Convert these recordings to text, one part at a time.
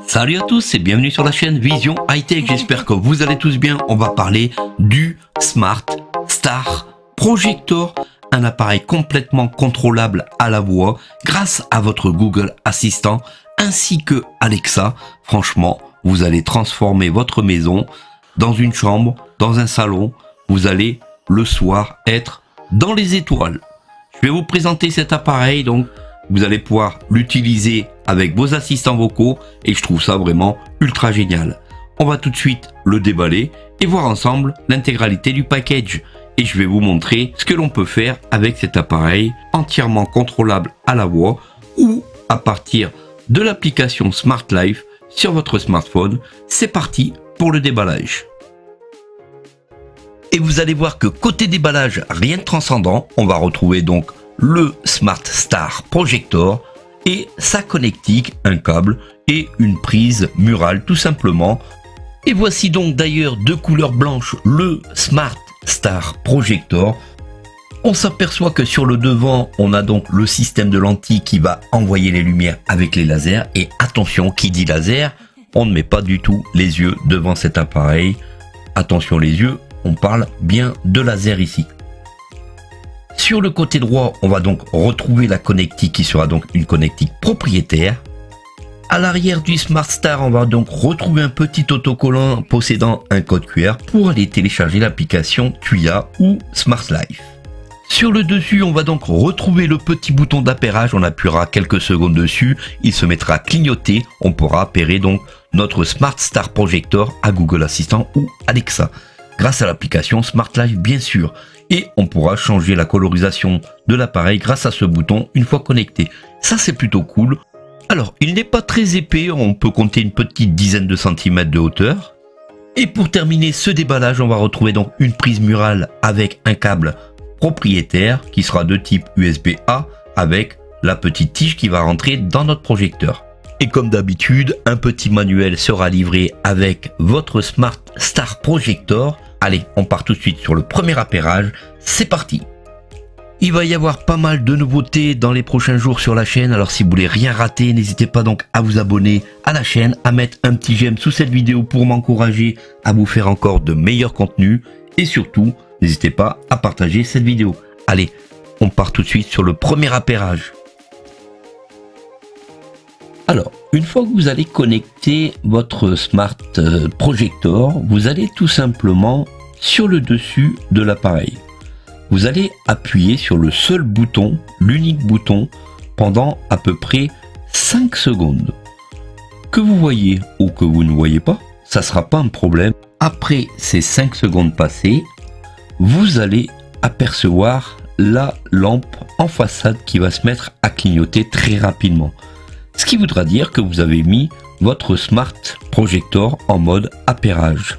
Salut à tous et bienvenue sur la chaîne Vision High-Tech, j'espère que vous allez tous bien. On va parler du Smart Star Projector, un appareil complètement contrôlable à la voix grâce à votre Google Assistant ainsi que Alexa. Franchement, vous allez transformer votre maison dans une chambre, dans un salon. Vous allez le soir être dans les étoiles. Je vais vous présenter cet appareil, donc vous allez pouvoir l'utiliser avec vos assistants vocaux et je trouve ça vraiment ultra génial. On va tout de suite le déballer et voir ensemble l'intégralité du package. Et je vais vous montrer ce que l'on peut faire avec cet appareil entièrement contrôlable à la voix ou à partir de l'application Smart Life sur votre smartphone. C'est parti pour le déballage. Et vous allez voir que côté déballage, rien de transcendant. On va retrouver donc le Smart Star Projector et sa connectique, un câble et une prise murale tout simplement. Et voici donc d'ailleurs deux couleurs blanches, le Smart Star Projector. On s'aperçoit que sur le devant, on a donc le système de lentilles qui va envoyer les lumières avec les lasers. Et attention, qui dit laser, on ne met pas du tout les yeux devant cet appareil. Attention les yeux, on parle bien de laser ici. Sur le côté droit, on va donc retrouver la connectique qui sera donc une connectique propriétaire. À l'arrière du Smart Star, on va donc retrouver un petit autocollant possédant un code QR pour aller télécharger l'application Tuya ou Smart Life. Sur le dessus, on va donc retrouver le petit bouton d'appairage. On appuiera quelques secondes dessus, il se mettra à clignoter. On pourra appairer donc notre Smart Star Projector à Google Assistant ou Alexa, grâce à l'application Smart Life bien sûr. Et on pourra changer la colorisation de l'appareil grâce à ce bouton une fois connecté. Ça c'est plutôt cool. Alors il n'est pas très épais, on peut compter une petite dizaine de centimètres de hauteur. Et pour terminer ce déballage, on va retrouver donc une prise murale avec un câble propriétaire qui sera de type USB-A avec la petite tige qui va rentrer dans notre projecteur. Et comme d'habitude, un petit manuel sera livré avec votre Smart Star Projector. Allez, on part tout de suite sur le premier appairage, c'est parti. Il va y avoir pas mal de nouveautés dans les prochains jours sur la chaîne, alors si vous voulez rien rater, n'hésitez pas donc à vous abonner à la chaîne, à mettre un petit j'aime sous cette vidéo pour m'encourager à vous faire encore de meilleurs contenus et surtout, n'hésitez pas à partager cette vidéo. Allez, on part tout de suite sur le premier appairage. Alors, une fois que vous allez connecter votre Smart Projector, vous allez tout simplement sur le dessus de l'appareil. Vous allez appuyer sur le seul bouton, l'unique bouton, pendant à peu près 5 secondes. Que vous voyez ou que vous ne voyez pas, ça ne sera pas un problème. Après ces 5 secondes passées, vous allez apercevoir la lampe en façade qui va se mettre à clignoter très rapidement. Ce qui voudra dire que vous avez mis votre Smart Projector en mode appairage.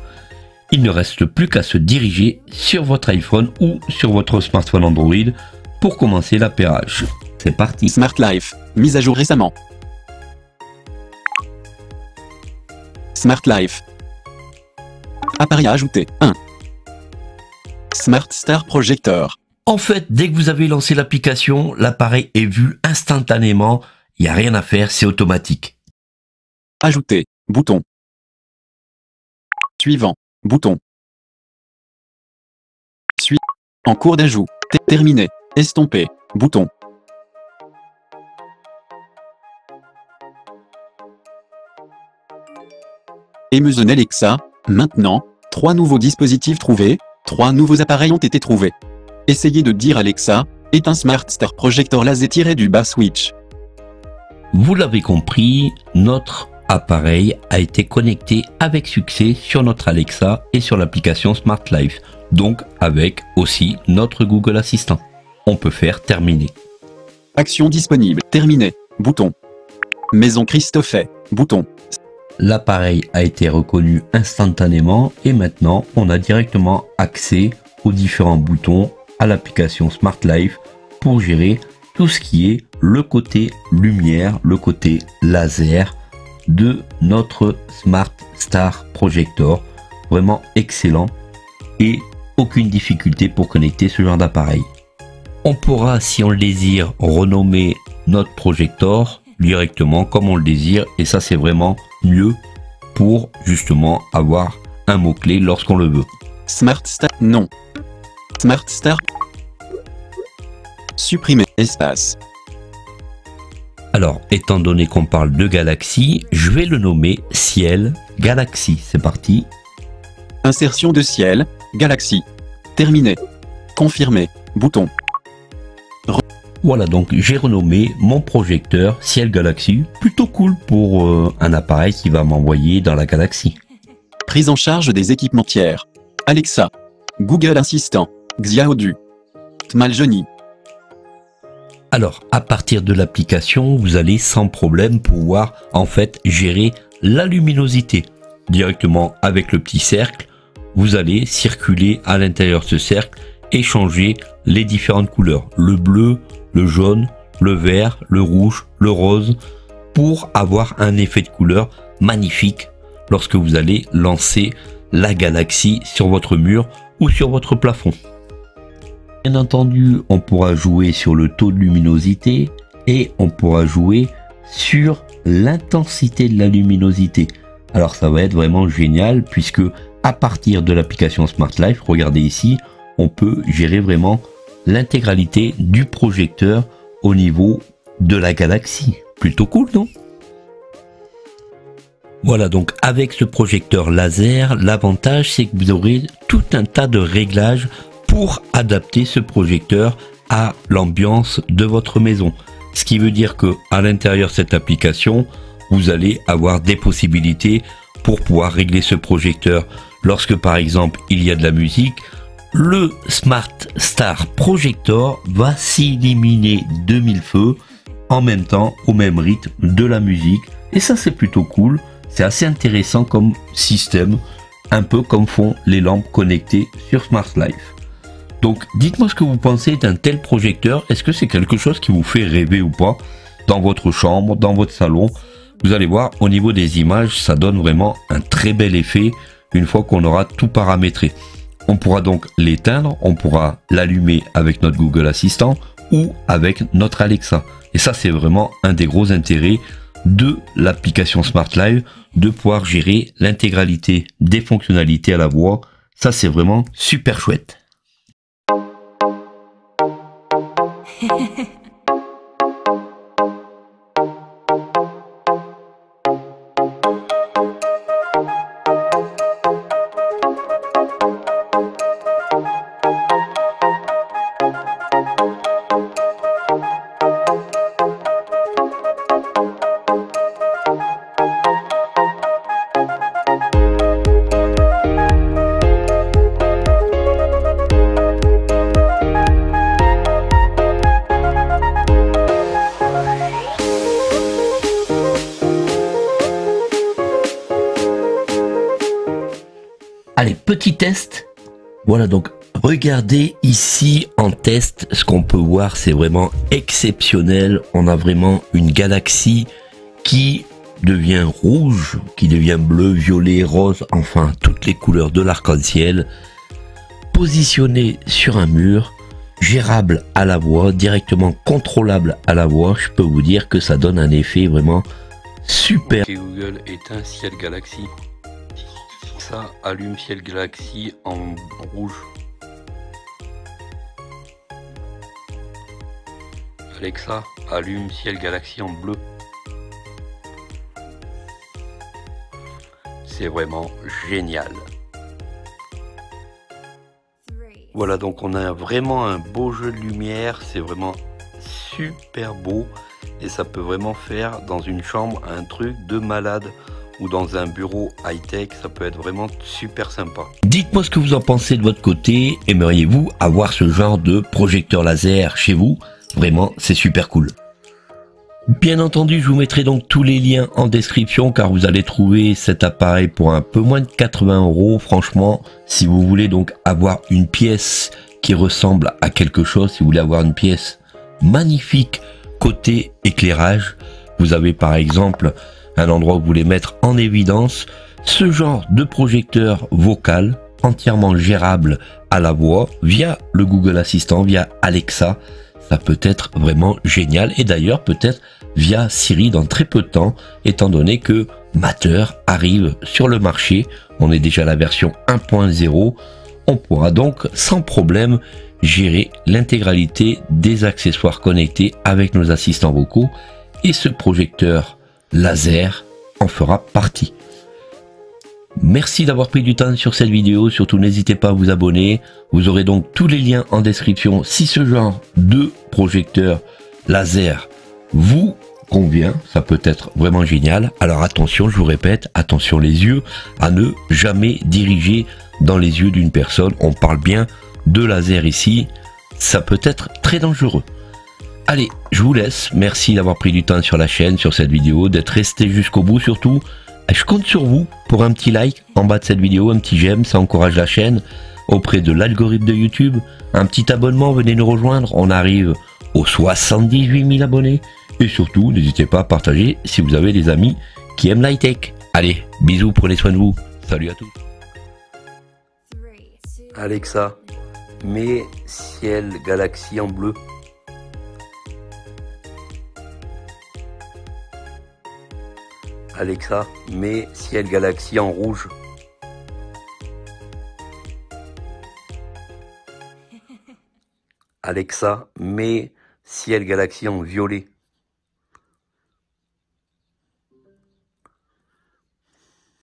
Il ne reste plus qu'à se diriger sur votre iPhone ou sur votre smartphone Android pour commencer l'appairage. C'est parti. Smart Life, mise à jour récemment. Smart Life. Appareil à ajouter. 1. Smart Star Projector. En fait, dès que vous avez lancé l'application, l'appareil est vu instantanément. Il n'y a rien à faire, c'est automatique. Ajouter, bouton. Suivant, bouton. En cours d'ajout, terminé, estomper, bouton. Amazon Alexa, maintenant, 3 nouveaux dispositifs trouvés, 3 nouveaux appareils ont été trouvés. Essayez de dire Alexa, éteins Smart Star Projector laser-du-bas switch. Vous l'avez compris, notre appareil a été connecté avec succès sur notre Alexa et sur l'application Smart Life, donc avec aussi notre Google Assistant. On peut faire terminer. Action disponible, terminé, bouton. Maison Christophet, bouton. L'appareil a été reconnu instantanément et maintenant on a directement accès aux différents boutons à l'application Smart Life pour gérer tout ce qui est le côté lumière, le côté laser de notre Smart Star Projector. Vraiment excellent et aucune difficulté pour connecter ce genre d'appareil. On pourra, si on le désire, renommer notre projecteur directement comme on le désire et ça c'est vraiment mieux pour justement avoir un mot-clé lorsqu'on le veut. Smart Star, non. Smart Star. Supprimer espace. Alors, étant donné qu'on parle de galaxie, je vais le nommer ciel galaxie. C'est parti. Insertion de ciel, galaxie. Terminé. Confirmer. Bouton. Voilà, donc j'ai renommé mon projecteur ciel galaxie. Plutôt cool pour un appareil qui va m'envoyer dans la galaxie. Prise en charge des équipements tiers. Alexa. Google Assistant. Xiaodu. Tmaljoni. Alors, à partir de l'application, vous allez sans problème pouvoir en fait gérer la luminosité. Directement avec le petit cercle, vous allez circuler à l'intérieur de ce cercle et changer les différentes couleurs. Le bleu, le jaune, le vert, le rouge, le rose, pour avoir un effet de couleur magnifique lorsque vous allez lancer la galaxie sur votre mur ou sur votre plafond. Bien entendu, on pourra jouer sur le taux de luminosité et on pourra jouer sur l'intensité de la luminosité. Alors ça va être vraiment génial puisque à partir de l'application Smart Life, regardez ici, on peut gérer vraiment l'intégralité du projecteur au niveau de la galaxie. Plutôt cool, non? Voilà, donc avec ce projecteur laser, l'avantage c'est que vous aurez tout un tas de réglages pour adapter ce projecteur à l'ambiance de votre maison. Ce qui veut dire que à l'intérieur de cette application, vous allez avoir des possibilités pour pouvoir régler ce projecteur. Lorsque par exemple il y a de la musique, le Smart Star Projector va s'illuminer de mille feux en même temps au même rythme de la musique. Et ça c'est plutôt cool, c'est assez intéressant comme système, un peu comme font les lampes connectées sur Smart Life. Donc dites-moi ce que vous pensez d'un tel projecteur, est-ce que c'est quelque chose qui vous fait rêver ou pas dans votre chambre, dans votre salon? Vous allez voir au niveau des images, ça donne vraiment un très bel effet une fois qu'on aura tout paramétré. On pourra donc l'éteindre, on pourra l'allumer avec notre Google Assistant ou avec notre Alexa. Et ça c'est vraiment un des gros intérêts de l'application Smart Live, de pouvoir gérer l'intégralité des fonctionnalités à la voix. Ça c'est vraiment super chouette. Allez, petit test. Voilà, donc regardez ici en test, ce qu'on peut voir, c'est vraiment exceptionnel. On a vraiment une galaxie qui devient rouge, qui devient bleu, violet, rose, enfin toutes les couleurs de l'arc-en-ciel, positionnée sur un mur, gérable à la voix, directement contrôlable à la voix. Je peux vous dire que ça donne un effet vraiment super. Ok Google, éteins ciel galaxie. Ça allume ciel galaxie en rouge. Alexa, allume ciel galaxie en bleu. C'est vraiment génial. Voilà, donc on a vraiment un beau jeu de lumière, c'est vraiment super beau et ça peut vraiment faire dans une chambre un truc de malade ou dans un bureau high-tech, ça peut être vraiment super sympa. Dites-moi ce que vous en pensez de votre côté, aimeriez-vous avoir ce genre de projecteur laser chez vous? Vraiment, c'est super cool. Bien entendu, je vous mettrai donc tous les liens en description car vous allez trouver cet appareil pour un peu moins de 80 €. Franchement, si vous voulez donc avoir une pièce qui ressemble à quelque chose, si vous voulez avoir une pièce magnifique côté éclairage, vous avez par exemple un endroit où vous voulez mettre en évidence ce genre de projecteur vocal entièrement gérable à la voix via le Google Assistant, via Alexa. Ça peut être vraiment génial et d'ailleurs peut-être via Siri dans très peu de temps, étant donné que Matter arrive sur le marché. On est déjà à la version 1.0. On pourra donc sans problème gérer l'intégralité des accessoires connectés avec nos assistants vocaux, et ce projecteur laser en fera partie. Merci d'avoir pris du temps sur cette vidéo, surtout n'hésitez pas à vous abonner. Vous aurez donc tous les liens en description si ce genre de projecteur laser vous convient, ça peut être vraiment génial. Alors attention, je vous répète, attention les yeux, à ne jamais diriger dans les yeux d'une personne. On parle bien de laser ici, ça peut être très dangereux. Allez, je vous laisse, merci d'avoir pris du temps sur la chaîne, sur cette vidéo, d'être resté jusqu'au bout surtout. Je compte sur vous pour un petit like en bas de cette vidéo, un petit j'aime, ça encourage la chaîne auprès de l'algorithme de YouTube. Un petit abonnement, venez nous rejoindre, on arrive aux 78 000 abonnés. Et surtout, n'hésitez pas à partager si vous avez des amis qui aiment l'high-tech. Allez, bisous, prenez soin de vous. Salut à tous. Alexa, mets ciel galaxie en bleu. Alexa, mets ciel galaxie en rouge. Alexa, mets ciel galaxie en violet.